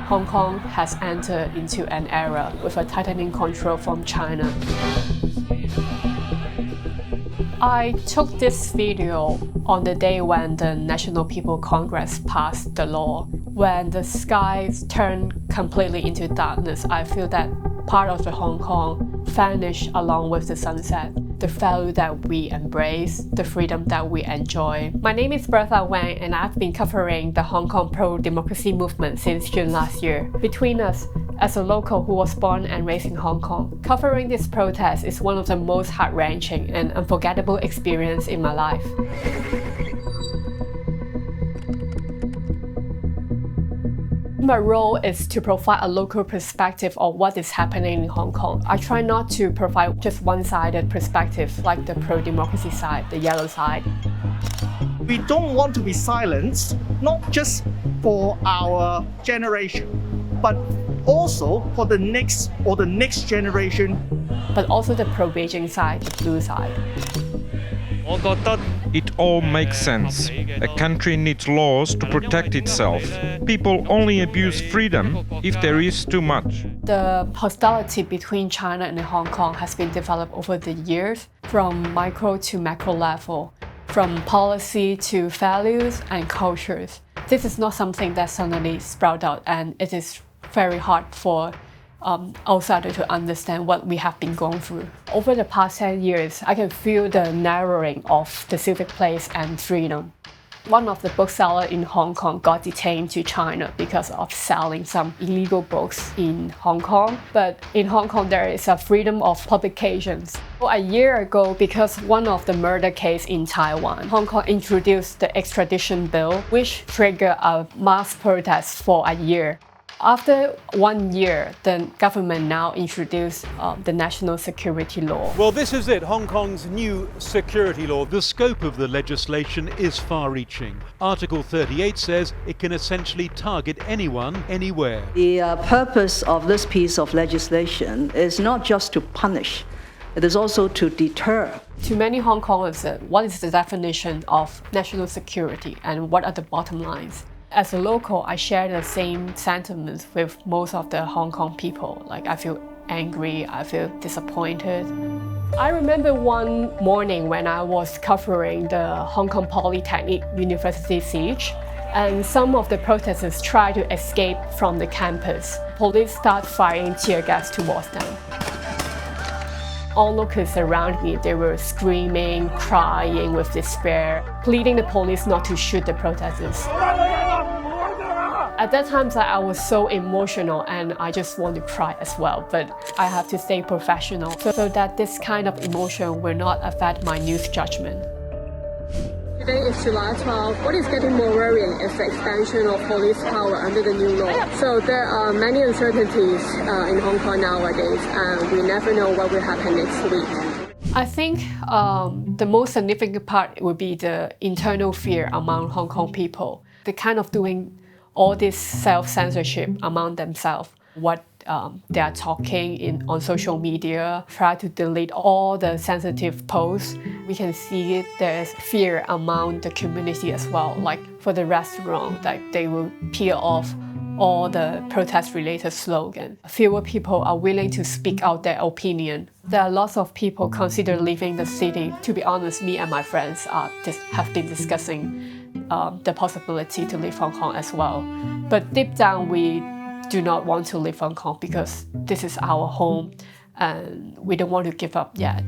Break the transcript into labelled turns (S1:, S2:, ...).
S1: Hong Kong has entered into an era with a tightening control from China. I took this video on the day when the National People's Congress passed the law. When the skies turned completely into darkness, I feel that part of the Hong Kong vanished along with the sunset. The value that we embrace, the freedom that we enjoy. My name is Bertha Wang and I've been covering the Hong Kong pro-democracy movement since June last year. Between us, as a local who was born and raised in Hong Kong, covering this protest is one of the most heart-wrenching and unforgettable experiences in my life. My role is to provide a local perspective of what is happening in Hong Kong. I try not to provide just one-sided perspective like the pro-democracy side, the yellow side.
S2: We don't want to be silenced, not just for our generation, but also for the next generation.
S1: But also the pro-Beijing side, the blue side.
S3: It all makes sense. A country needs laws to protect itself. People only abuse freedom if there is too much.
S1: The hostility between China and Hong Kong has been developed over the years, from micro to macro level, from policy to values and cultures. This is not something that suddenly sprouted out, and it is very hard for outsiders to understand what we have been going through. Over the past 10 years, I can feel the narrowing of the civic place and freedom. One of the booksellers in Hong Kong got detained to China because of selling some illegal books in Hong Kong. But in Hong Kong, there is a freedom of publications. A year ago, because one of the murder case in Taiwan, Hong Kong introduced the extradition bill, which triggered a mass protest for a year. After 1 year, the government now introduced the national security law.
S4: Well, this is it, Hong Kong's new security law. The scope of the legislation is far-reaching. Article 38 says it can essentially target anyone, anywhere.
S5: The purpose of this piece of legislation is not just to punish, it is also to deter.
S1: To many Hong Kongers, what is the definition of national security and what are the bottom lines? As a local, I share the same sentiments with most of the Hong Kong people. Like, I feel angry, I feel disappointed. I remember one morning when I was covering the Hong Kong Polytechnic University siege, and some of the protesters tried to escape from the campus. Police started firing tear gas towards them. Onlookers around me, they were screaming, crying with despair, pleading the police not to shoot the protesters. At that time, I was so emotional and I just want to cry as well, but I have to stay professional so that this kind of emotion will not affect my news judgment.
S6: Today is July 12. What is getting more worrying is the expansion of police power under the new law. So there are many uncertainties in Hong Kong nowadays, and we never know what will happen next week.
S1: I think the most significant part would be the internal fear among Hong Kong people. They're kind of doing all this self-censorship among themselves. What they are talking on social media, try to delete all the sensitive posts. We can see there's fear among the community as well. Like for the restaurant, like they will peel off all the protest-related slogans. Fewer people are willing to speak out their opinion. There are lots of people consider leaving the city. To be honest, me and my friends have been discussing the possibility to leave Hong Kong as well. But deep down, we do not want to leave Hong Kong because this is our home and we don't want to give up yet.